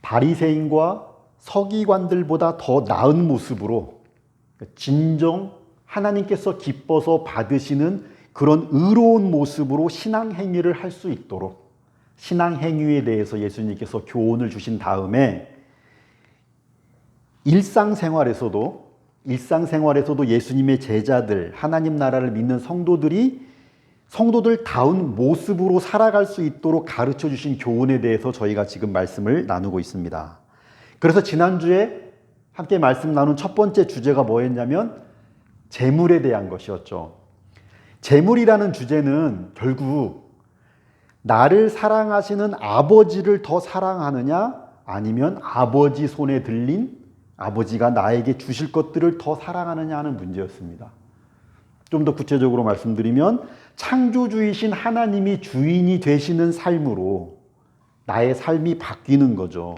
바리새인과 서기관들보다 더 나은 모습으로 진정 하나님께서 기뻐서 받으시는 그런 의로운 모습으로 신앙행위를 할 수 있도록 신앙행위에 대해서 예수님께서 교훈을 주신 다음에 일상생활에서도 예수님의 제자들, 하나님 나라를 믿는 성도들다운 모습으로 살아갈 수 있도록 가르쳐 주신 교훈에 대해서 저희가 지금 말씀을 나누고 있습니다. 그래서 지난주에 함께 말씀 나눈 첫 번째 주제가 뭐였냐면 재물에 대한 것이었죠. 재물이라는 주제는 결국 나를 사랑하시는 아버지를 더 사랑하느냐, 아니면 아버지 손에 들린 아버지가 나에게 주실 것들을 더 사랑하느냐 하는 문제였습니다. 좀 더 구체적으로 말씀드리면 창조주이신 하나님이 주인이 되시는 삶으로 나의 삶이 바뀌는 거죠.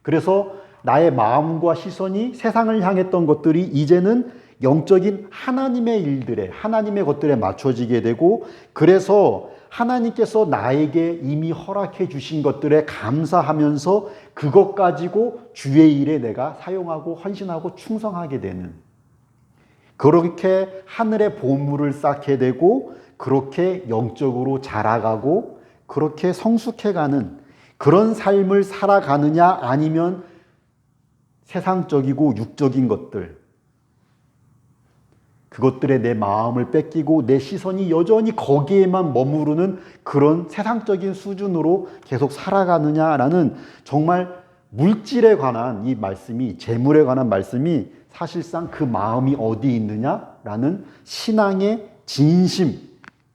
그래서 나의 마음과 시선이 세상을 향했던 것들이 이제는 영적인 하나님의 일들에, 하나님의 것들에 맞춰지게 되고, 그래서 하나님께서 나에게 이미 허락해 주신 것들에 감사하면서 그것 가지고 주의 일에 내가 사용하고 헌신하고 충성하게 되는, 그렇게 하늘의 보물을 쌓게 되고 그렇게 영적으로 자라가고 그렇게 성숙해가는 그런 삶을 살아가느냐, 아니면 세상적이고 육적인 것들, 그것들에 내 마음을 뺏기고 내 시선이 여전히 거기에만 머무르는 그런 세상적인 수준으로 계속 살아가느냐라는, 정말 물질에 관한 이 말씀이, 재물에 관한 말씀이 사실상 그 마음이 어디 있느냐라는 신앙의 진심,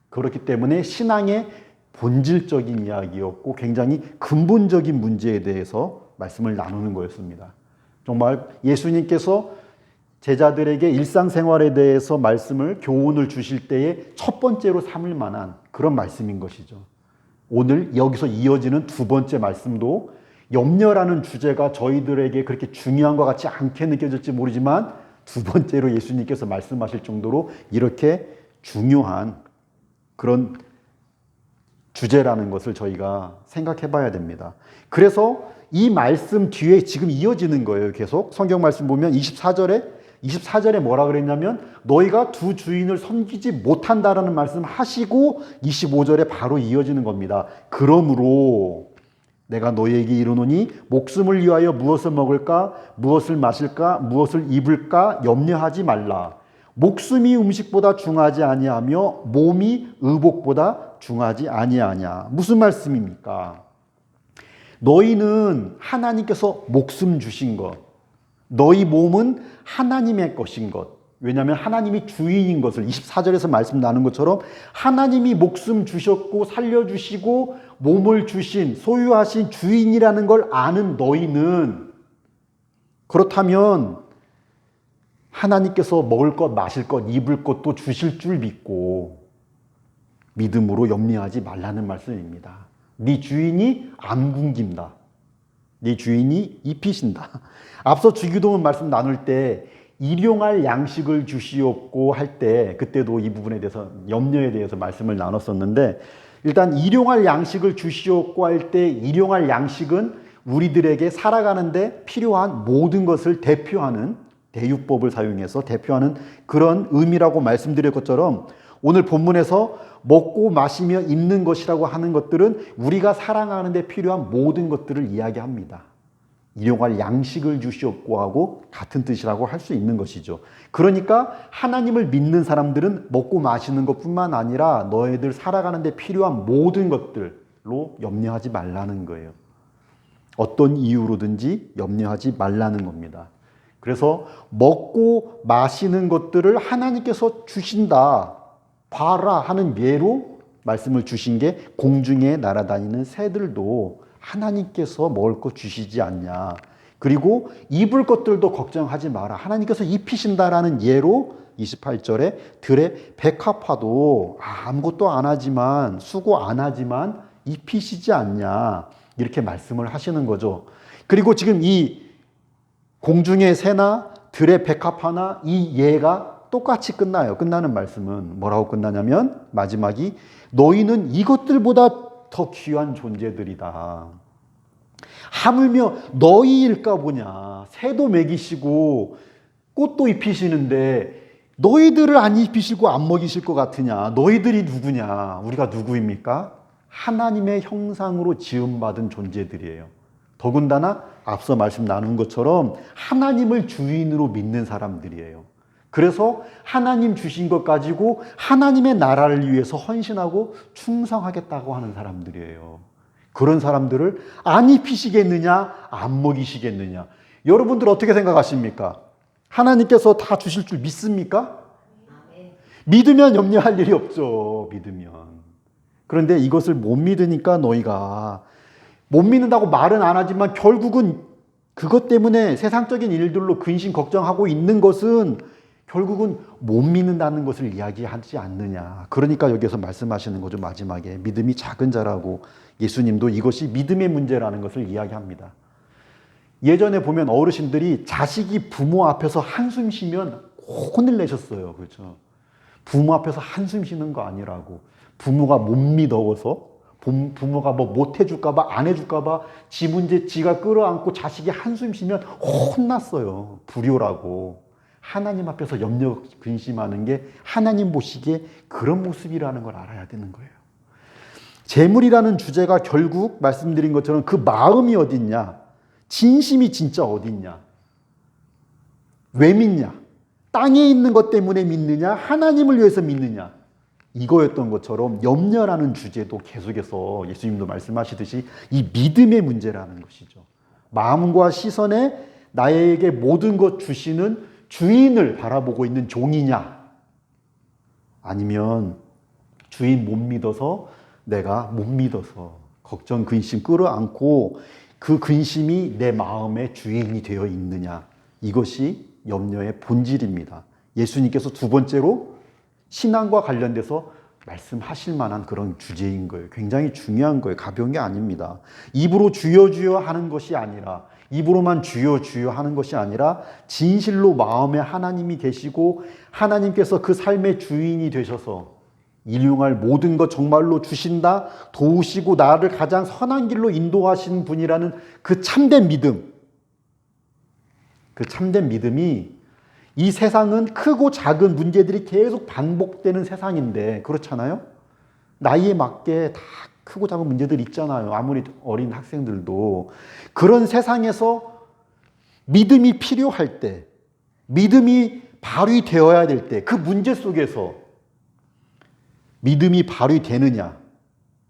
그렇기 때문에 신앙의 본질적인 이야기였고 굉장히 근본적인 문제에 대해서 말씀을 나누는 거였습니다. 정말 예수님께서 제자들에게 일상생활에 대해서 교훈을 주실 때에 첫 번째로 삼을 만한 그런 말씀인 것이죠. 오늘 여기서 이어지는 두 번째 말씀도 염려라는 주제가 저희들에게 그렇게 중요한 것 같지 않게 느껴질지 모르지만 두 번째로 예수님께서 말씀하실 정도로 이렇게 중요한 그런 주제라는 것을 저희가 생각해 봐야 됩니다. 그래서 이 말씀 뒤에 지금 이어지는 거예요. 계속 성경 말씀 보면 24절에 뭐라 그랬냐면 너희가 두 주인을 섬기지 못한다라는 말씀 하시고 25절에 바로 이어지는 겁니다. 그러므로 내가 너희에게 이르노니 목숨을 위하여 무엇을 먹을까, 무엇을 마실까, 무엇을 입을까 염려하지 말라. 목숨이 음식보다 중하지 아니하며 몸이 의복보다 중하지 아니하냐. 무슨 말씀입니까? 너희는 하나님께서 목숨 주신 것, 너희 몸은 하나님의 것인 것. 왜냐하면 하나님이 주인인 것을 24절에서 말씀 나눈 것처럼 하나님이 목숨 주셨고 살려주시고 몸을 주신 소유하신 주인이라는 걸 아는 너희는, 그렇다면 하나님께서 먹을 것, 마실 것, 입을 것도 주실 줄 믿고 믿음으로 염려하지 말라는 말씀입니다. 네 주인이 안 굶긴다. 네 주인이 입히신다. 앞서 주기도문 말씀 나눌 때 일용할 양식을 주시옵고 할 때, 그때도 이 부분에 대해서, 염려에 대해서 말씀을 나눴었는데, 일단 일용할 양식을 주시옵고 할 때 일용할 양식은 우리들에게 살아가는데 필요한 모든 것을 대표하는, 대유법을 사용해서 대표하는 그런 의미라고 말씀드릴 것처럼 오늘 본문에서 먹고 마시며 입는 것이라고 하는 것들은 우리가 살아가는 데 필요한 모든 것들을 이야기합니다. 일용할 양식을 주시옵고 하고 같은 뜻이라고 할 수 있는 것이죠. 그러니까 하나님을 믿는 사람들은 먹고 마시는 것뿐만 아니라 너희들 살아가는 데 필요한 모든 것들로 염려하지 말라는 거예요. 어떤 이유로든지 염려하지 말라는 겁니다. 그래서 먹고 마시는 것들을 하나님께서 주신다, 봐라 하는 예로 말씀을 주신 게 공중에 날아다니는 새들도 하나님께서 먹을 것 주시지 않냐. 그리고 입을 것들도 걱정하지 마라. 하나님께서 입히신다라는 예로 28절에 들의 백합화도 아무것도 안 하지만, 수고 안 하지만 입히시지 않냐. 이렇게 말씀을 하시는 거죠. 그리고 지금 이 공중의 새나 들의 백합화나 이 예가 똑같이 끝나요. 끝나는 말씀은 뭐라고 끝나냐면 마지막이 너희는 이것들보다 더 귀한 존재들이다. 하물며 너희일까 보냐. 새도 먹이시고 꽃도 입히시는데 너희들을 안 입히시고 안 먹이실 것 같으냐. 너희들이 누구냐. 우리가 누구입니까? 하나님의 형상으로 지음받은 존재들이에요. 더군다나 앞서 말씀 나눈 것처럼 하나님을 주인으로 믿는 사람들이에요. 그래서 하나님 주신 것 가지고 하나님의 나라를 위해서 헌신하고 충성하겠다고 하는 사람들이에요. 그런 사람들을 안 입히시겠느냐, 안 먹이시겠느냐. 여러분들 어떻게 생각하십니까? 하나님께서 다 주실 줄 믿습니까? 믿으면 염려할 일이 없죠. 믿으면. 그런데 이것을 못 믿으니까 너희가 못 믿는다고 말은 안 하지만 결국은 그것 때문에 세상적인 일들로 근심 걱정하고 있는 것은 결국은 못 믿는다는 것을 이야기하지 않느냐. 그러니까 여기서 말씀하시는 거죠. 마지막에 믿음이 작은 자라고. 예수님도 이것이 믿음의 문제라는 것을 이야기합니다. 예전에 보면 어르신들이 자식이 부모 앞에서 한숨 쉬면 혼을 내셨어요. 그렇죠? 부모 앞에서 한숨 쉬는 거 아니라고. 부모가 못 믿어서, 부모가 뭐 못 해줄까봐, 안 해줄까봐 지 문제 지가 끌어안고 자식이 한숨 쉬면 혼났어요. 불효라고. 하나님 앞에서 염려 근심하는 게 하나님 보시기에 그런 모습이라는 걸 알아야 되는 거예요. 재물이라는 주제가 결국 말씀드린 것처럼 그 마음이 어딨냐, 진심이 진짜 어딨냐, 왜 믿냐, 땅에 있는 것 때문에 믿느냐, 하나님을 위해서 믿느냐, 이거였던 것처럼 염려라는 주제도 계속해서 예수님도 말씀하시듯이 이 믿음의 문제라는 것이죠. 마음과 시선에 나에게 모든 것 주시는 주인을 바라보고 있는 종이냐, 아니면 주인 못 믿어서 내가 못 믿어서 걱정 근심 끌어안고 그 근심이 내 마음의 주인이 되어 있느냐, 이것이 염려의 본질입니다. 예수님께서 두 번째로 신앙과 관련돼서 말씀하실 만한 그런 주제인 거예요. 굉장히 중요한 거예요. 가벼운 게 아닙니다. 입으로 주여 주여 하는 것이 아니라, 입으로만 주여 주여 하는 것이 아니라 진실로 마음에 하나님이 계시고 하나님께서 그 삶의 주인이 되셔서 일용할 모든 것 정말로 주신다, 도우시고 나를 가장 선한 길로 인도하시는 분이라는 그 참된 믿음, 그 참된 믿음이, 이 세상은 크고 작은 문제들이 계속 반복되는 세상인데, 그렇잖아요? 나이에 맞게 다 크고 작은 문제들 있잖아요. 아무리 어린 학생들도. 그런 세상에서 믿음이 필요할 때, 믿음이 발휘되어야 될 때, 그 문제 속에서 믿음이 발휘되느냐,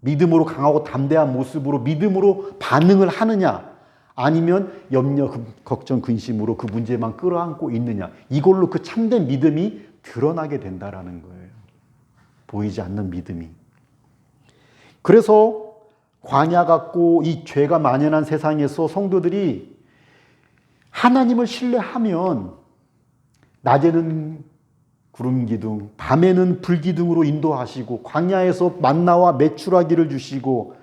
믿음으로 강하고 담대한 모습으로 믿음으로 반응을 하느냐, 아니면 염려, 걱정, 근심으로 그 문제만 끌어안고 있느냐, 이걸로 그 참된 믿음이 드러나게 된다라는 거예요. 보이지 않는 믿음이. 그래서 광야 같고 이 죄가 만연한 세상에서 성도들이 하나님을 신뢰하면 낮에는 구름 기둥, 밤에는 불 기둥으로 인도하시고 광야에서 만나와 메추라기를 주시고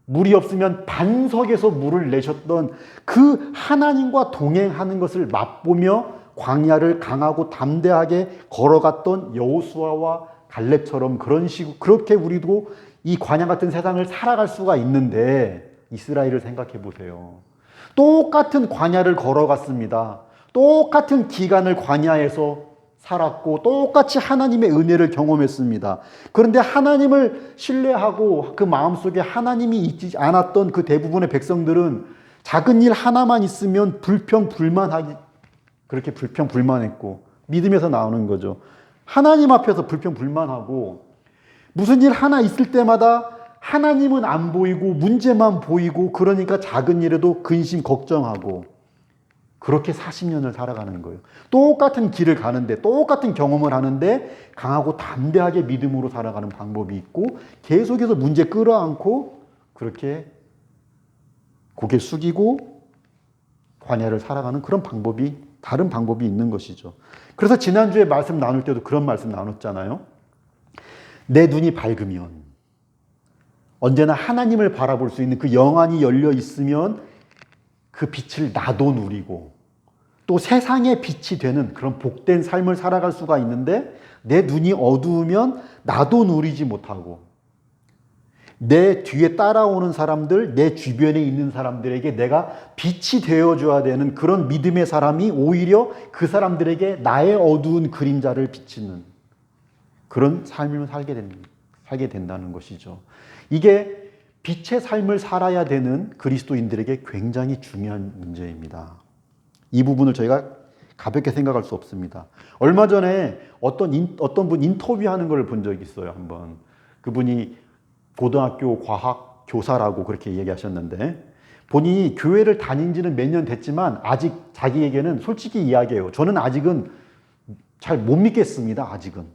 물이 없으면 반석에서 물을 내셨던 그 하나님과 동행하는 것을 맛보며 광야를 강하고 담대하게 걸어갔던 여호수아와 갈렙처럼 그렇게 우리도 이 광야 같은 세상을 살아갈 수가 있는데, 이스라엘을 생각해 보세요. 똑같은 광야를 걸어갔습니다. 똑같은 기간을 광야에서 살았고 똑같이 하나님의 은혜를 경험했습니다. 그런데 하나님을 신뢰하고 그 마음속에 하나님이 있지 않았던 그 대부분의 백성들은 작은 일 하나만 있으면 그렇게 불평불만했고, 믿음에서 나오는 거죠. 하나님 앞에서 불평불만하고 무슨 일 하나 있을 때마다 하나님은 안 보이고 문제만 보이고, 그러니까 작은 일에도 근심 걱정하고, 그렇게 40년을 살아가는 거예요. 똑같은 길을 가는데, 똑같은 경험을 하는데 강하고 담대하게 믿음으로 살아가는 방법이 있고, 계속해서 문제 끌어안고 그렇게 고개 숙이고 광야를 살아가는 그런 방법이, 다른 방법이 있는 것이죠. 그래서 지난주에 말씀 나눌 때도 그런 말씀 나눴잖아요. 내 눈이 밝으면, 언제나 하나님을 바라볼 수 있는 그 영안이 열려 있으면 그 빛을 나도 누리고 또 세상의 빛이 되는 그런 복된 삶을 살아갈 수가 있는데, 내 눈이 어두우면 나도 누리지 못하고, 내 뒤에 따라오는 사람들, 내 주변에 있는 사람들에게 내가 빛이 되어줘야 되는 그런 믿음의 사람이 오히려 그 사람들에게 나의 어두운 그림자를 비치는 그런 삶을 살게 된다는 것이죠. 이게 빛의 삶을 살아야 되는 그리스도인들에게 굉장히 중요한 문제입니다. 이 부분을 저희가 가볍게 생각할 수 없습니다. 얼마 전에 어떤 분 인터뷰하는 걸 본 적이 있어요. 한번 그분이 고등학교 과학 교사라고 그렇게 얘기하셨는데, 본인이 교회를 다닌 지는 몇 년 됐지만 아직 자기에게는 솔직히 이야기해요. 저는 아직은 잘 못 믿겠습니다. 아직은.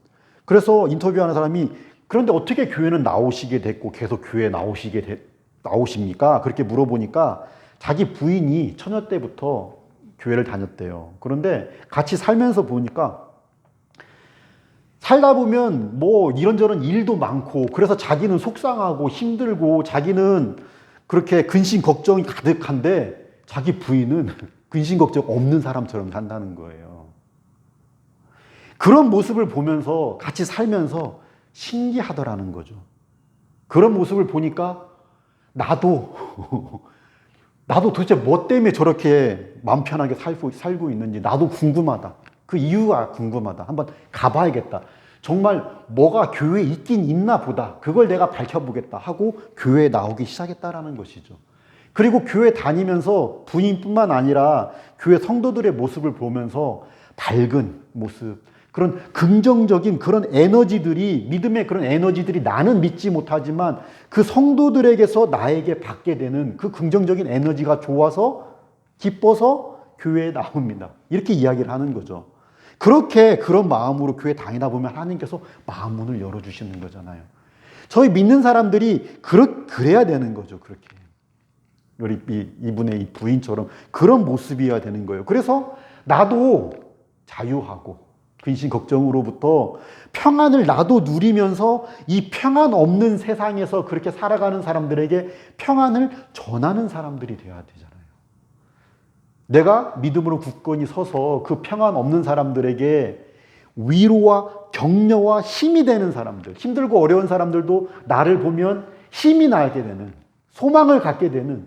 그래서 인터뷰하는 사람이 그런데 어떻게 교회는 나오시게 됐고 계속 교회에 나오십니까? 그렇게 물어보니까 자기 부인이 처녀 때부터 교회를 다녔대요. 그런데 같이 살면서 보니까 살다 보면 뭐 이런저런 일도 많고 그래서 자기는 속상하고 힘들고 자기는 그렇게 근심 걱정이 가득한데 자기 부인은 근심 걱정 없는 사람처럼 산다는 거예요. 그런 모습을 보면서 같이 살면서 신기하더라는 거죠. 그런 모습을 보니까 나도 도대체 뭐 때문에 저렇게 마음 편하게 살고 있는지 나도 궁금하다. 그 이유가 궁금하다. 한번 가봐야겠다. 정말 뭐가 교회에 있긴 있나 보다. 그걸 내가 밝혀보겠다 하고 교회에 나오기 시작했다라는 것이죠. 그리고 교회 다니면서 부인뿐만 아니라 교회 성도들의 모습을 보면서 밝은 모습, 그런 긍정적인 그런 에너지들이, 믿음의 그런 에너지들이 나는 믿지 못하지만 그 성도들에게서 나에게 받게 되는 그 긍정적인 에너지가 좋아서 기뻐서 교회에 나옵니다. 이렇게 이야기를 하는 거죠. 그렇게 그런 마음으로 교회 다니다 보면 하나님께서 마음 문을 열어주시는 거잖아요. 저희 믿는 사람들이 그래야 되는 거죠. 그렇게. 우리 이분의 이 부인처럼 그런 모습이어야 되는 거예요. 그래서 나도 자유하고 근심 걱정으로부터 평안을 나도 누리면서 이 평안 없는 세상에서 그렇게 살아가는 사람들에게 평안을 전하는 사람들이 돼야 되잖아요. 내가 믿음으로 굳건히 서서 그 평안 없는 사람들에게 위로와 격려와 힘이 되는 사람들, 힘들고 어려운 사람들도 나를 보면 힘이 나게 되는, 소망을 갖게 되는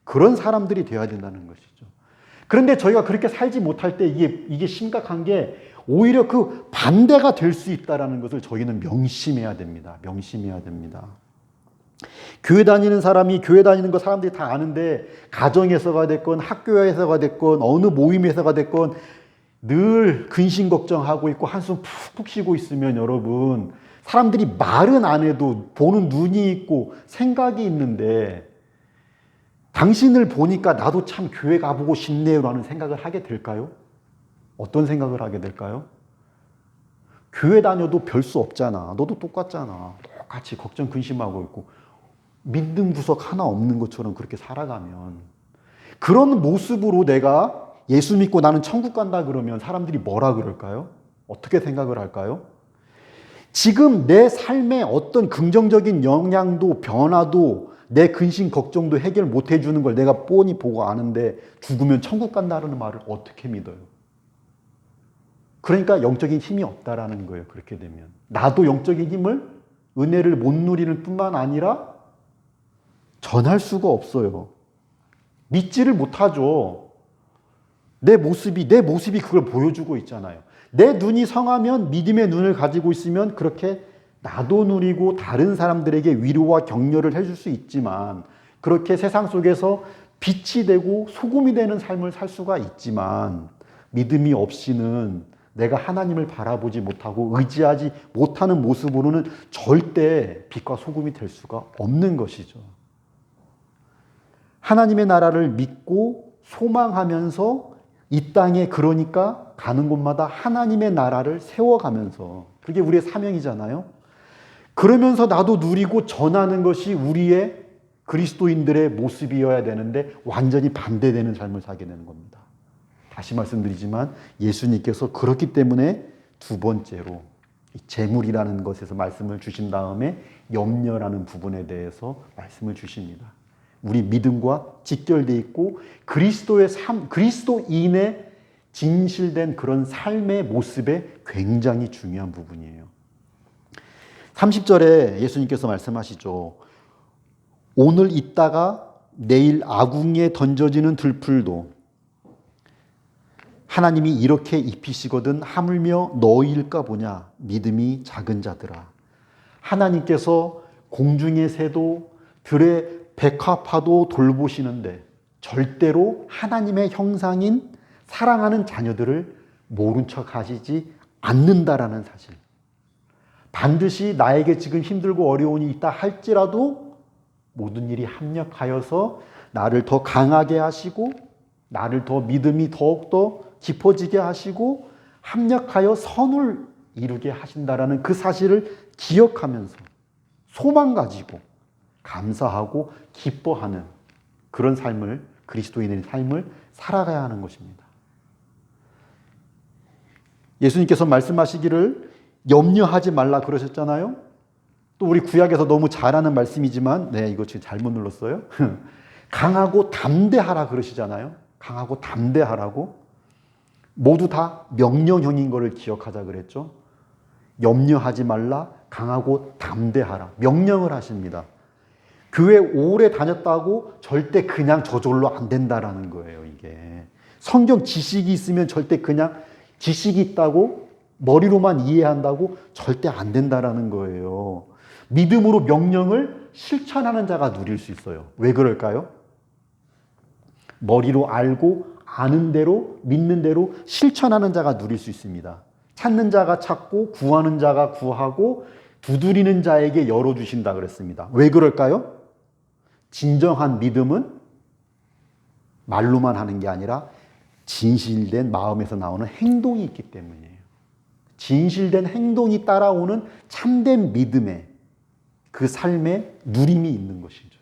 그런 사람들이 되어야 된다는 것이죠. 그런데 저희가 그렇게 살지 못할 때 이게 심각한 게 오히려 그 반대가 될 수 있다는 것을 저희는 명심해야 됩니다. 명심해야 됩니다. 교회 다니는 사람이 교회 다니는 거 사람들이 다 아는데 가정에서가 됐건 학교에서가 됐건 어느 모임에서가 됐건 늘 근심 걱정하고 있고 한숨 푹푹 쉬고 있으면 여러분 사람들이 말은 안 해도 보는 눈이 있고 생각이 있는데 당신을 보니까 나도 참 교회 가보고 싶네요 라는 생각을 하게 될까요? 어떤 생각을 하게 될까요? 교회 다녀도 별 수 없잖아. 너도 똑같잖아. 똑같이 걱정 근심하고 있고 믿는 구석 하나 없는 것처럼 그렇게 살아가면 그런 모습으로 내가 예수 믿고 나는 천국 간다 그러면 사람들이 뭐라 그럴까요? 어떻게 생각을 할까요? 지금 내 삶에 어떤 긍정적인 영향도 변화도 내 근심 걱정도 해결 못 해주는 걸 내가 뻔히 보고 아는데 죽으면 천국 간다는 말을 어떻게 믿어요? 그러니까 영적인 힘이 없다라는 거예요. 그렇게 되면 나도 영적인 힘을 은혜를 못 누리는 뿐만 아니라 전할 수가 없어요. 믿지를 못하죠. 내 모습이 그걸 보여주고 있잖아요. 내 눈이 성하면 믿음의 눈을 가지고 있으면 그렇게 나도 누리고 다른 사람들에게 위로와 격려를 해줄 수 있지만 그렇게 세상 속에서 빛이 되고 소금이 되는 삶을 살 수가 있지만 믿음이 없이는 내가 하나님을 바라보지 못하고 의지하지 못하는 모습으로는 절대 빛과 소금이 될 수가 없는 것이죠. 하나님의 나라를 믿고 소망하면서 이 땅에 그러니까 가는 곳마다 하나님의 나라를 세워가면서 그게 우리의 사명이잖아요. 그러면서 나도 누리고 전하는 것이 우리의 그리스도인들의 모습이어야 되는데 완전히 반대되는 삶을 살게 되는 겁니다. 다시 말씀드리지만 예수님께서 그렇기 때문에 두 번째로 재물이라는 것에서 말씀을 주신 다음에 염려라는 부분에 대해서 말씀을 주십니다. 우리 믿음과 직결되어 있고 그리스도의 삶, 그리스도인의 진실된 그런 삶의 모습에 굉장히 중요한 부분이에요. 30절에 예수님께서 말씀하시죠. 오늘 있다가 내일 아궁이에 던져지는 들풀도 하나님이 이렇게 입히시거든 하물며 너희일까 보냐 믿음이 작은 자들아. 하나님께서 공중의 새도 들의 백합화도 돌보시는데 절대로 하나님의 형상인 사랑하는 자녀들을 모른 척 하시지 않는다라는 사실. 반드시 나에게 지금 힘들고 어려움이 있다 할지라도 모든 일이 합력하여서 나를 더 강하게 하시고 나를 더 믿음이 더욱더 깊어지게 하시고 합력하여 선을 이루게 하신다라는 그 사실을 기억하면서 소망 가지고 감사하고 기뻐하는 그런 삶을, 그리스도인의 삶을 살아가야 하는 것입니다. 예수님께서 말씀하시기를 염려하지 말라 그러셨잖아요. 또 우리 구약에서 너무 잘하는 말씀이지만 이거 지금 잘못 눌렀어요. 강하고 담대하라 그러시잖아요. 강하고 담대하라고. 모두 다 명령형인 것을 기억하자 그랬죠. 염려하지 말라, 강하고 담대하라. 명령을 하십니다. 교회 오래 다녔다고 절대 그냥 저절로 안 된다라는 거예요, 이게. 성경 지식이 있으면 절대 그냥 지식이 있다고 머리로만 이해한다고 절대 안 된다라는 거예요. 믿음으로 명령을 실천하는 자가 누릴 수 있어요. 왜 그럴까요? 머리로 알고 아는 대로 믿는 대로 실천하는 자가 누릴 수 있습니다. 찾는 자가 찾고 구하는 자가 구하고 두드리는 자에게 열어주신다 그랬습니다. 왜 그럴까요? 진정한 믿음은 말로만 하는 게 아니라 진실된 마음에서 나오는 행동이 있기 때문이에요. 진실된 행동이 따라오는 참된 믿음의 그 삶에 누림이 있는 것이죠.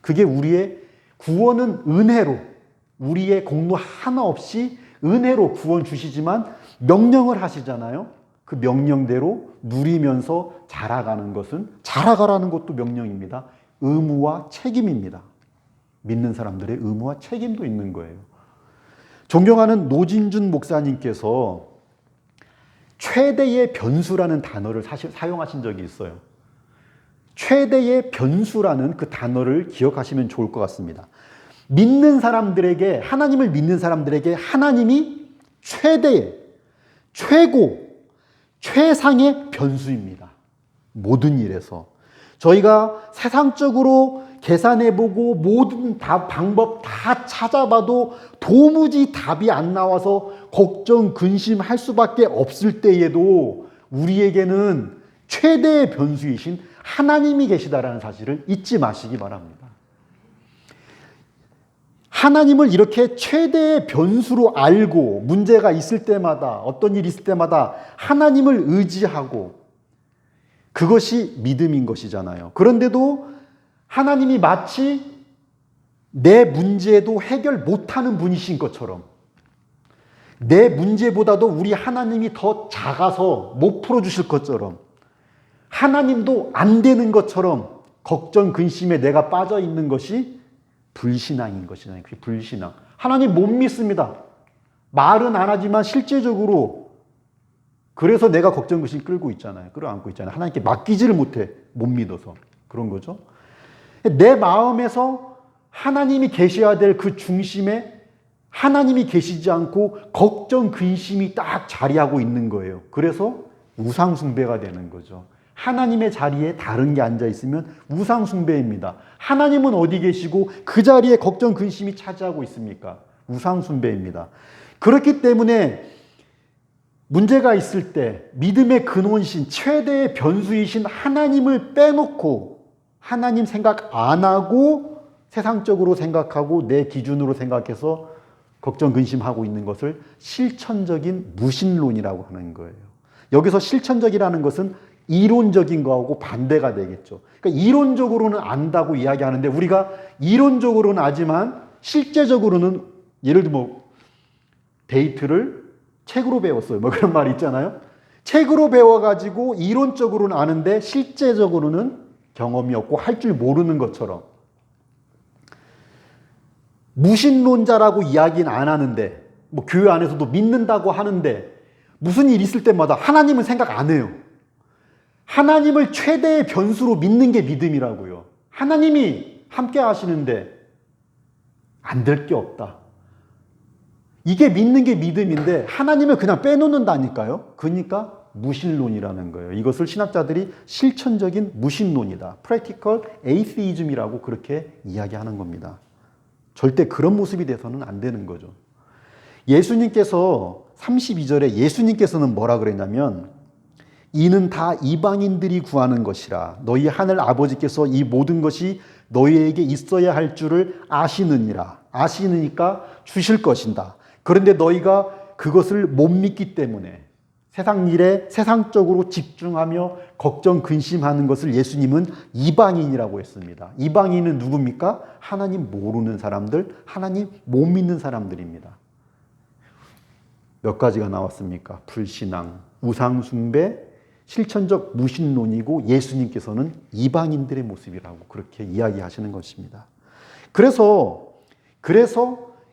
그게 우리의 구원은 은혜로, 우리의 공로 하나 없이 은혜로 구원 주시지만 명령을 하시잖아요. 그 명령대로 누리면서 자라가는 것은, 자라가라는 것도 명령입니다. 의무와 책임입니다. 믿는 사람들의 의무와 책임도 있는 거예요. 존경하는 노진준 목사님께서 최대의 변수라는 단어를 사실 사용하신 적이 있어요. 최대의 변수라는 그 단어를 기억하시면 좋을 것 같습니다. 믿는 사람들에게, 하나님을 믿는 사람들에게 하나님이 최대의, 최고, 최상의 변수입니다. 모든 일에서. 저희가 세상적으로 계산해보고 모든 방법 다 찾아봐도 도무지 답이 안 나와서 걱정, 근심할 수밖에 없을 때에도 우리에게는 최대의 변수이신 하나님이 계시다라는 사실을 잊지 마시기 바랍니다. 하나님을 이렇게 최대의 변수로 알고 문제가 있을 때마다, 어떤 일이 있을 때마다 하나님을 의지하고, 그것이 믿음인 것이잖아요. 그런데도 하나님이 마치 내 문제도 해결 못하는 분이신 것처럼, 내 문제보다도 우리 하나님이 더 작아서 못 풀어주실 것처럼, 하나님도 안 되는 것처럼 걱정, 근심에 내가 빠져 있는 것이 불신앙인 것이잖아요. 그게 불신앙. 하나님 못 믿습니다. 말은 안 하지만 실제적으로 그래서 내가 걱정, 근심 끌고 있잖아요. 끌어안고 있잖아요. 하나님께 맡기지를 못해. 못 믿어서. 그런 거죠. 내 마음에서 하나님이 계셔야 될 그 중심에 하나님이 계시지 않고 걱정, 근심이 딱 자리하고 있는 거예요. 그래서 우상숭배가 되는 거죠. 하나님의 자리에 다른 게 앉아있으면 우상숭배입니다. 하나님은 어디 계시고 그 자리에 걱정, 근심이 차지하고 있습니까? 우상숭배입니다. 그렇기 때문에 문제가 있을 때 믿음의 근원이신 최대의 변수이신 하나님을 빼놓고 하나님 생각 안 하고 세상적으로 생각하고 내 기준으로 생각해서 걱정, 근심하고 있는 것을 실천적인 무신론이라고 하는 거예요. 여기서 실천적이라는 것은 이론적인 거하고 반대가 되겠죠. 그러니까 이론적으로는 안다고 이야기하는데 우리가 이론적으로는 아지만 실제적으로는, 예를 들면 데이트를 책으로 배웠어요. 뭐 그런 말이 있잖아요. 책으로 배워가지고 이론적으로는 아는데 실제적으로는 경험이 없고 할 줄 모르는 것처럼, 무신론자라고 이야기는 안 하는데, 뭐 교회 안에서도 믿는다고 하는데 무슨 일 있을 때마다 하나님은 생각 안 해요. 하나님을 최대의 변수로 믿는 게 믿음이라고요. 하나님이 함께 하시는데 안 될 게 없다. 이게 믿는 게 믿음인데 하나님을 그냥 빼놓는다니까요. 그러니까 무신론이라는 거예요. 이것을 신학자들이 실천적인 무신론이다. Practical Atheism이라고 그렇게 이야기하는 겁니다. 절대 그런 모습이 돼서는 안 되는 거죠. 예수님께서 32절에 예수님께서는 뭐라 그랬냐면 이는 다 이방인들이 구하는 것이라 너희 하늘 아버지께서 이 모든 것이 너희에게 있어야 할 줄을 아시느니라. 아시느니까 주실 것이다. 그런데 너희가 그것을 못 믿기 때문에 세상 일에 세상적으로 집중하며 걱정 근심하는 것을 예수님은 이방인이라고 했습니다. 이방인은 누굽니까? 하나님 모르는 사람들, 하나님 못 믿는 사람들입니다. 몇 가지가 나왔습니까? 불신앙, 우상숭배, 실천적 무신론이고 예수님께서는 이방인들의 모습이라고 그렇게 이야기하시는 것입니다. 그래서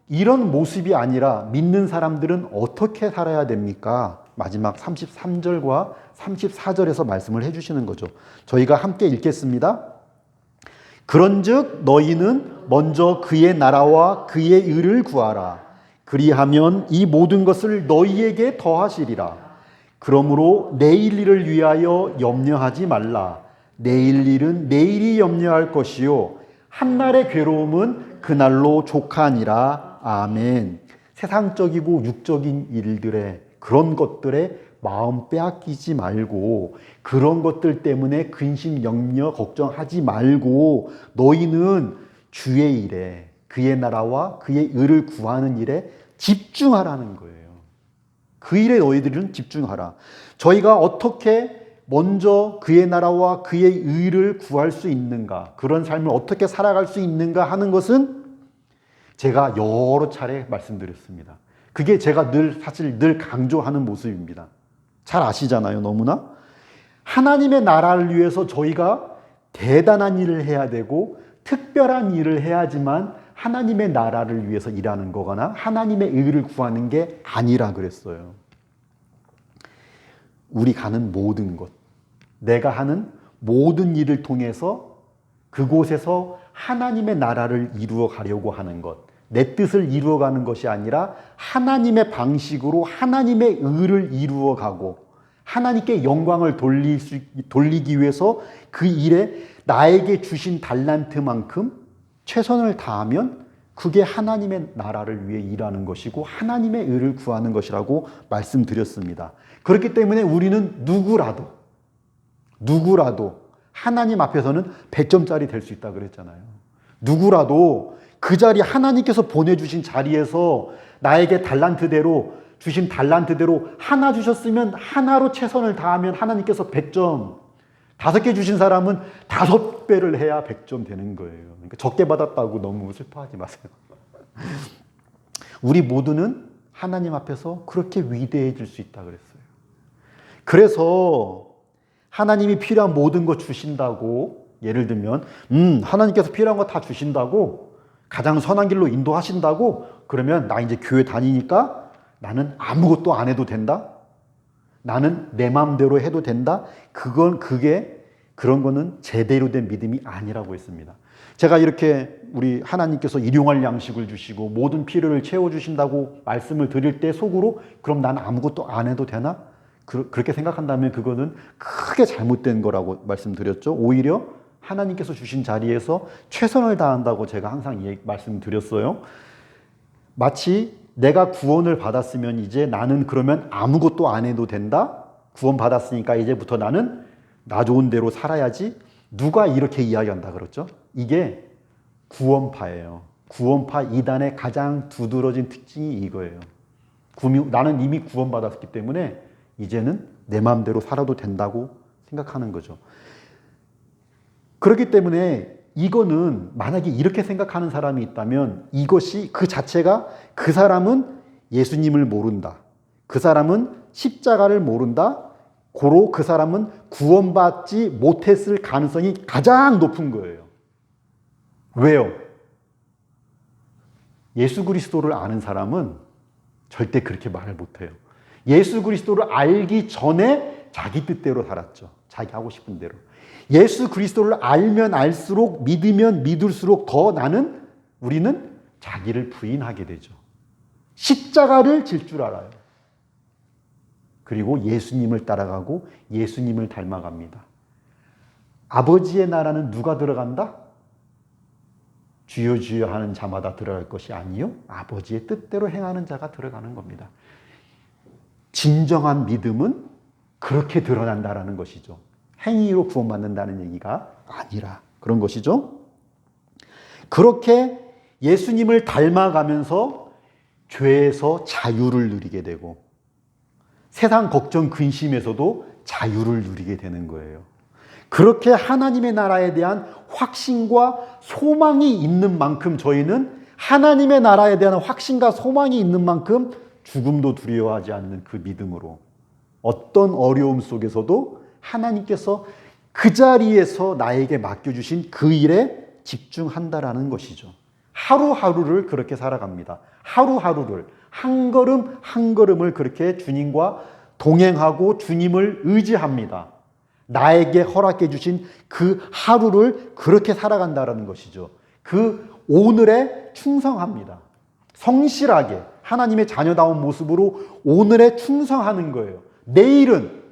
이런 모습이 아니라 믿는 사람들은 어떻게 살아야 됩니까? 마지막 33절과 34절에서 말씀을 해주시는 거죠. 저희가 함께 읽겠습니다. 그런즉 너희는 먼저 그의 나라와 그의 의를 구하라. 그리하면 이 모든 것을 너희에게 더하시리라. 그러므로 내일 일을 위하여 염려하지 말라. 내일 일은 내일이 염려할 것이요 한날의 괴로움은 그날로 족하니라. 아멘. 세상적이고 육적인 일들에 그런 것들에 마음 빼앗기지 말고 그런 것들 때문에 근심, 염려, 걱정하지 말고 너희는 주의 일에 그의 나라와 그의 의를 구하는 일에 집중하라는 거예요. 그 일에 너희들은 집중하라. 저희가 어떻게 먼저 그의 나라와 그의 의를 구할 수 있는가, 그런 삶을 어떻게 살아갈 수 있는가 하는 것은 제가 여러 차례 말씀드렸습니다. 그게 제가 사실 늘 강조하는 모습입니다. 잘 아시잖아요, 너무나. 하나님의 나라를 위해서 저희가 대단한 일을 해야 되고 특별한 일을 해야지만 하나님의 나라를 위해서 일하는 거거나 하나님의 의를 구하는 게 아니라 그랬어요. 우리 가는 모든 것, 내가 하는 모든 일을 통해서 그곳에서 하나님의 나라를 이루어 가려고 하는 것, 내 뜻을 이루어 가는 것이 아니라 하나님의 방식으로 하나님의 의를 이루어 가고 하나님께 영광을 돌리기 위해서 그 일에 나에게 주신 달란트만큼 최선을 다하면 그게 하나님의 나라를 위해 일하는 것이고 하나님의 의를 구하는 것이라고 말씀드렸습니다. 그렇기 때문에 우리는 누구라도 하나님 앞에서는 100점짜리 될 수 있다 그랬잖아요. 누구라도 그 자리, 하나님께서 보내주신 자리에서 나에게 주신 달란트대로 하나 주셨으면 하나로 최선을 다하면 하나님께서 100점, 5개 주신 사람은 5배를 해야 100점 되는 거예요. 그러니까 적게 받았다고 너무 슬퍼하지 마세요. 우리 모두는 하나님 앞에서 그렇게 위대해질 수 있다 그랬어요. 그래서 하나님이 필요한 모든 것 주신다고, 예를 들면 하나님께서 필요한 거 다 주신다고, 가장 선한 길로 인도하신다고, 그러면 나 이제 교회 다니니까 나는 아무것도 안 해도 된다? 나는 내 마음대로 해도 된다? 그런 거는 제대로 된 믿음이 아니라고 했습니다. 제가 이렇게 우리 하나님께서 일용할 양식을 주시고 모든 필요를 채워주신다고 말씀을 드릴 때 속으로 그럼 난 아무것도 안 해도 되나? 그렇게 생각한다면 그거는 크게 잘못된 거라고 말씀드렸죠. 오히려 하나님께서 주신 자리에서 최선을 다한다고 제가 항상 말씀드렸어요. 마치 내가 구원을 받았으면 이제 나는 그러면 아무것도 안 해도 된다? 구원 받았으니까 이제부터 나는 나 좋은 대로 살아야지. 누가 이렇게 이야기한다 그랬죠? 이게 구원파예요. 구원파 이단의 가장 두드러진 특징이 이거예요. 나는 이미 구원받았기 때문에 이제는 내 마음대로 살아도 된다고 생각하는 거죠. 그렇기 때문에 이거는 만약에 이렇게 생각하는 사람이 있다면 이것이 그 자체가 그 사람은 예수님을 모른다. 그 사람은 십자가를 모른다. 고로 그 사람은 구원받지 못했을 가능성이 가장 높은 거예요. 왜요? 예수 그리스도를 아는 사람은 절대 그렇게 말을 못해요. 예수 그리스도를 알기 전에 자기 뜻대로 살았죠. 자기 하고 싶은 대로. 예수 그리스도를 알면 알수록, 믿으면 믿을수록 더 우리는 자기를 부인하게 되죠. 십자가를 질 줄 알아요. 그리고 예수님을 따라가고 예수님을 닮아갑니다. 아버지의 나라는 누가 들어간다? 주여 주여 하는 자마다 들어갈 것이 아니요 아버지의 뜻대로 행하는 자가 들어가는 겁니다. 진정한 믿음은 그렇게 드러난다라는 것이죠. 행위로 구원받는다는 얘기가 아니라 그런 것이죠. 그렇게 예수님을 닮아가면서 죄에서 자유를 누리게 되고 세상 걱정 근심에서도 자유를 누리게 되는 거예요. 그렇게 하나님의 나라에 대한 확신과 소망이 있는 만큼 저희는 하나님의 나라에 대한 확신과 소망이 있는 만큼 죽음도 두려워하지 않는 그 믿음으로 어떤 어려움 속에서도 하나님께서 그 자리에서 나에게 맡겨주신 그 일에 집중한다라는 것이죠. 하루하루를 그렇게 살아갑니다. 하루하루를 한 걸음 한 걸음을 그렇게 주님과 동행하고 주님을 의지합니다. 나에게 허락해 주신 그 하루를 그렇게 살아간다라는 것이죠. 그 오늘에 충성합니다. 성실하게 하나님의 자녀다운 모습으로 오늘에 충성하는 거예요. 내일은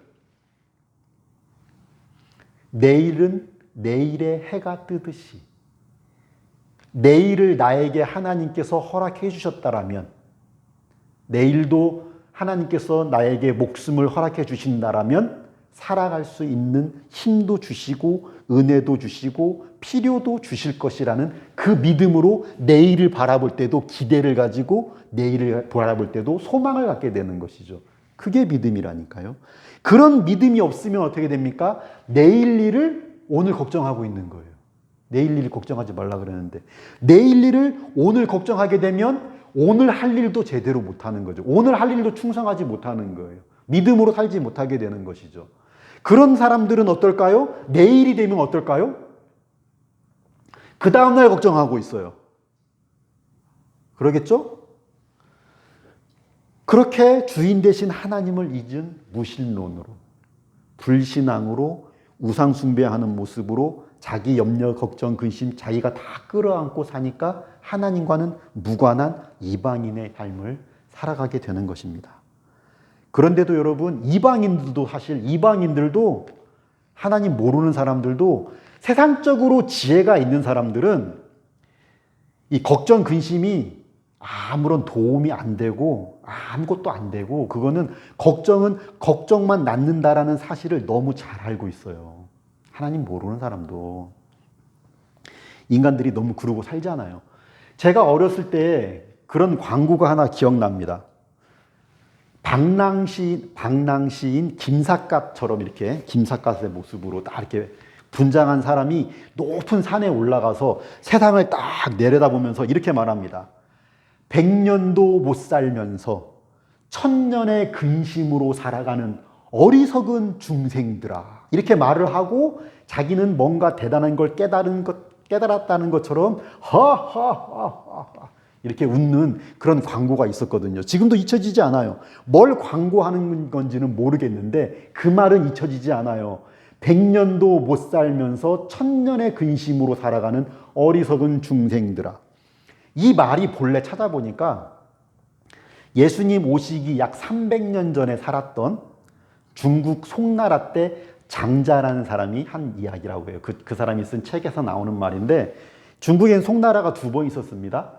내일의 해가 뜨듯이 내일을 나에게 하나님께서 허락해 주셨다라면 내일도 하나님께서 나에게 목숨을 허락해 주신다라면 살아갈 수 있는 힘도 주시고 은혜도 주시고 필요도 주실 것이라는 그 믿음으로 내일을 바라볼 때도 기대를 가지고 내일을 바라볼 때도 소망을 갖게 되는 것이죠. 그게 믿음이라니까요. 그런 믿음이 없으면 어떻게 됩니까? 내일 일을 오늘 걱정하고 있는 거예요. 내일 일을 걱정하지 말라 그러는데 내일 일을 오늘 걱정하게 되면 오늘 할 일도 제대로 못하는 거죠. 오늘 할 일도 충성하지 못하는 거예요. 믿음으로 살지 못하게 되는 것이죠. 그런 사람들은 어떨까요? 내일이 되면 어떨까요? 그 다음날 걱정하고 있어요. 그러겠죠? 그렇게 주인 되신 하나님을 잊은 무신론으로, 불신앙으로, 우상숭배하는 모습으로 자기 염려, 걱정, 근심 자기가 다 끌어안고 사니까 하나님과는 무관한 이방인의 삶을 살아가게 되는 것입니다. 그런데도 여러분, 이방인들도 하나님 모르는 사람들도 세상적으로 지혜가 있는 사람들은 이 걱정, 근심이 아무런 도움이 안 되고 아무것도 안 되고 그거는 걱정만 낳는다라는 사실을 너무 잘 알고 있어요. 하나님 모르는 사람도. 인간들이 너무 그러고 살잖아요. 제가 어렸을 때 그런 광고가 하나 기억납니다. 방랑시인 김삿갓처럼 이렇게 김삿갓의 모습으로 딱 이렇게 분장한 사람이 높은 산에 올라가서 세상을 딱 내려다보면서 이렇게 말합니다. 100년도 못 살면서 1000년의 근심으로 살아가는 어리석은 중생들아. 이렇게 말을 하고 자기는 뭔가 대단한 걸 깨달았다는 것처럼 하하하하 이렇게 웃는 그런 광고가 있었거든요. 지금도 잊혀지지 않아요. 뭘 광고하는 건지는 모르겠는데 그 말은 잊혀지지 않아요. 100년도 못 살면서 1000년의 근심으로 살아가는 어리석은 중생들아. 이 말이 본래 찾아보니까 예수님 오시기 약 300년 전에 살았던 중국 송나라 때 장자라는 사람이 한 이야기라고 해요. 그 사람이 쓴 책에서 나오는 말인데 중국엔 송나라가 2번 있었습니다.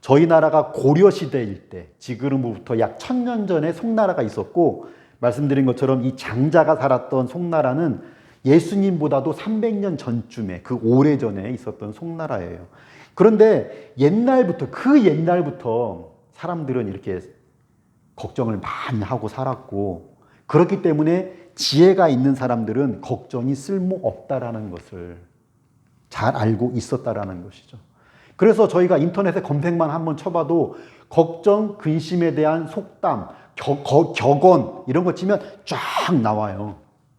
저희 나라가 고려시대일 때 지금으로부터 약 1000년 전에 송나라가 있었고 말씀드린 것처럼 이 장자가 살았던 송나라는 예수님보다도 300년 전쯤에 그 오래전에 있었던 송나라예요. 그런데 그 옛날부터 사람들은 이렇게 걱정을 많이 하고 살았고 그렇기 때문에 지혜가 있는 사람들은 걱정이 쓸모없다라는 것을 잘 알고 있었다라는 것이죠. 그래서 저희가 인터넷에 검색만 한번 쳐봐도 걱정, 근심에 대한 속담, 격언 이런 거 치면 쫙 나와요.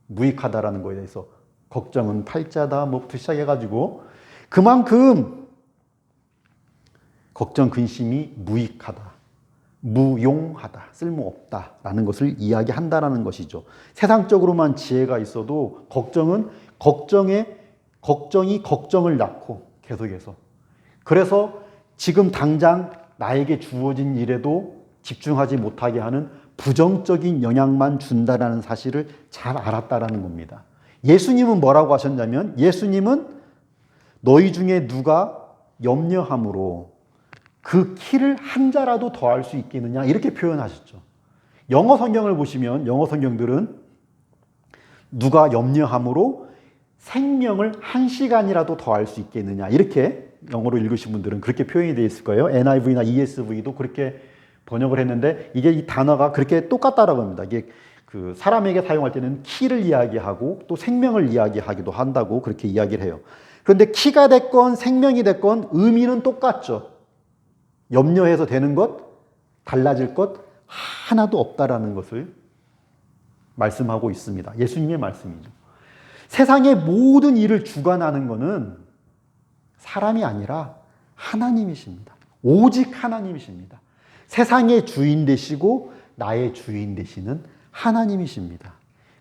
무익하다라는 거에 대해서 걱정은 팔자다 뭐부터 시작해가지고 그만큼 걱정, 근심이 무익하다, 무용하다, 쓸모없다라는 것을 이야기한다라는 것이죠. 세상적으로만 지혜가 있어도 걱정은 걱정이 걱정을 낳고 계속해서. 그래서 지금 당장 나에게 주어진 일에도 집중하지 못하게 하는 부정적인 영향만 준다라는 사실을 잘 알았다라는 겁니다. 예수님은 뭐라고 하셨냐면, 예수님은 너희 중에 누가 염려함으로 그 키를 한 자라도 더할 수 있겠느냐 이렇게 표현하셨죠. 영어 성경을 보시면 영어 성경들은 누가 염려함으로 생명을 한 시간이라도 더할 수 있겠느냐 이렇게 영어로 읽으신 분들은 그렇게 표현이 되어 있을 거예요. NIV나 ESV도 그렇게 번역을 했는데 이게 이 단어가 그렇게 똑같다라고 합니다. 이게 그 사람에게 사용할 때는 키를 이야기하고 또 생명을 이야기하기도 한다고 그렇게 이야기를 해요. 그런데 키가 됐건 생명이 됐건 의미는 똑같죠. 염려해서 되는 것, 달라질 것 하나도 없다라는 것을 말씀하고 있습니다. 예수님의 말씀이죠. 세상의 모든 일을 주관하는 것은 사람이 아니라 하나님이십니다. 오직 하나님이십니다. 세상의 주인 되시고 나의 주인 되시는 하나님이십니다.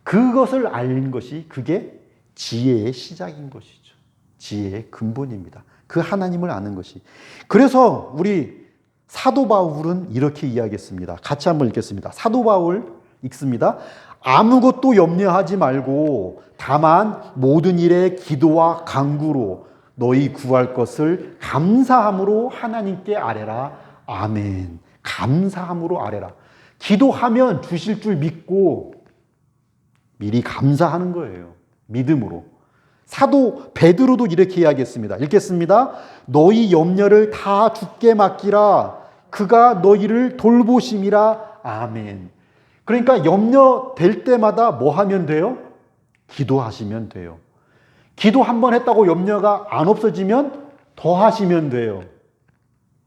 그것을 아는 것이 그게 지혜의 시작인 것이죠. 지혜의 근본입니다. 그 하나님을 아는 것이. 그래서 우리 사도 바울은 이렇게 이야기했습니다. 같이 한번 읽겠습니다. 사도 바울 읽습니다. 아무것도 염려하지 말고 다만 모든 일에 기도와 간구로 너희 구할 것을 감사함으로 하나님께 아뢰라. 아멘. 감사함으로 아뢰라. 기도하면 주실 줄 믿고 미리 감사하는 거예요. 믿음으로. 사도 베드로도 이렇게 이야기했습니다. 읽겠습니다. 너희 염려를 다 주께 맡기라. 그가 너희를 돌보심이라. 아멘. 그러니까 염려될 때마다 뭐 하면 돼요? 기도하시면 돼요. 기도 한 번 했다고 염려가 안 없어지면 더 하시면 돼요.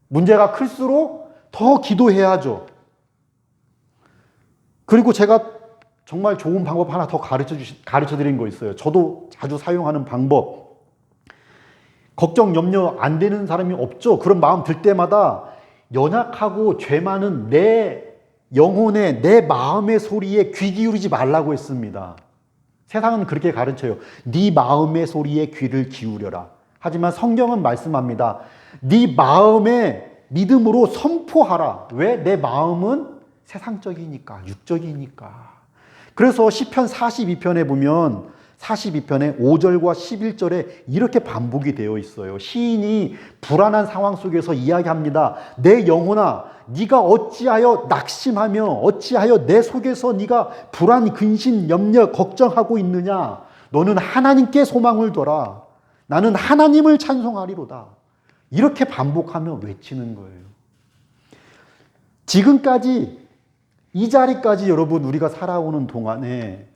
문제가 클수록 더 기도해야죠. 그리고 제가 정말 좋은 방법 하나 더 가르쳐 드린 거 있어요. 저도 자주 사용하는 방법. 걱정, 염려 안 되는 사람이 없죠. 그런 마음 들 때마다 연약하고 죄 많은 내 영혼의, 내 마음의 소리에 귀 기울이지 말라고 했습니다. 세상은 그렇게 가르쳐요. 네 마음의 소리에 귀를 기울여라. 하지만 성경은 말씀합니다. 네 마음의 믿음으로 선포하라. 왜? 내 마음은 세상적이니까, 육적이니까. 그래서 시편 42편에 보면 42편의 5절과 11절에 이렇게 반복이 되어 있어요. 시인이 불안한 상황 속에서 이야기합니다. 내 영혼아, 네가 어찌하여 낙심하며 어찌하여 내 속에서 네가 불안, 근심, 염려, 걱정하고 있느냐? 너는 하나님께 소망을 둬라. 나는 하나님을 찬송하리로다. 이렇게 반복하며 외치는 거예요. 지금까지 이 자리까지 여러분 우리가 살아오는 동안에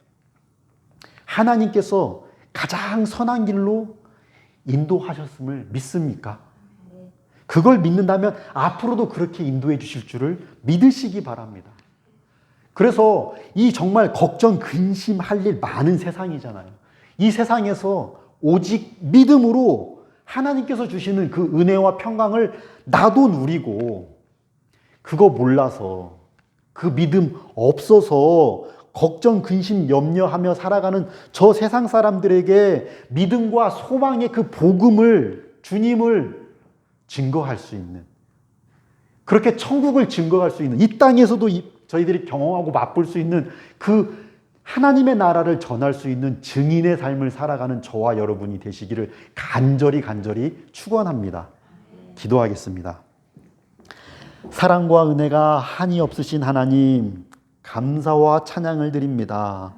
하나님께서 가장 선한 길로 인도하셨음을 믿습니까? 그걸 믿는다면 앞으로도 그렇게 인도해 주실 줄을 믿으시기 바랍니다. 그래서 이 정말 걱정, 근심할 일 많은 세상이잖아요. 이 세상에서 오직 믿음으로 하나님께서 주시는 그 은혜와 평강을 나도 누리고 그거 몰라서 그 믿음 없어서 걱정, 근심, 염려하며 살아가는 저 세상 사람들에게 믿음과 소망의 그 복음을, 주님을 증거할 수 있는, 그렇게 천국을 증거할 수 있는, 이 땅에서도 저희들이 경험하고 맛볼 수 있는 그 하나님의 나라를 전할 수 있는 증인의 삶을 살아가는 저와 여러분이 되시기를 간절히 축원합니다. 기도하겠습니다. 사랑과 은혜가 한이 없으신 하나님, 감사와 찬양을 드립니다.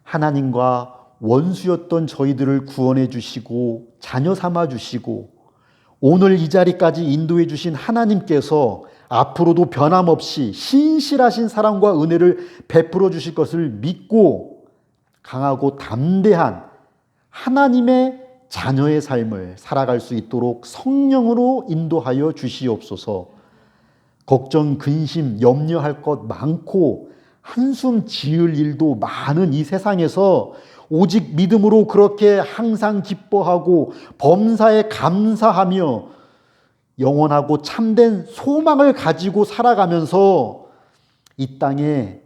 하나님과 원수였던 저희들을 구원해 주시고 자녀 삼아 주시고 오늘 이 자리까지 인도해 주신 하나님께서 앞으로도 변함없이 신실하신 사랑과 은혜를 베풀어 주실 것을 믿고 강하고 담대한 하나님의 자녀의 삶을 살아갈 수 있도록 성령으로 인도하여 주시옵소서. 걱정, 근심, 염려할 것 많고 한숨 지을 일도 많은 이 세상에서 오직 믿음으로 그렇게 항상 기뻐하고 범사에 감사하며 영원하고 참된 소망을 가지고 살아가면서 이 땅에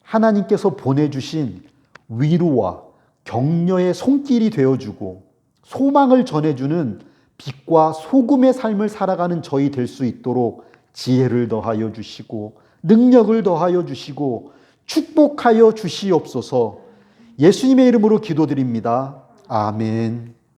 하나님께서 보내주신 위로와 격려의 손길이 되어주고 소망을 전해주는 빛과 소금의 삶을 살아가는 저희 될 수 있도록 지혜를 더하여 주시고 능력을 더하여 주시고 축복하여 주시옵소서. 예수님의 이름으로 기도드립니다. 아멘.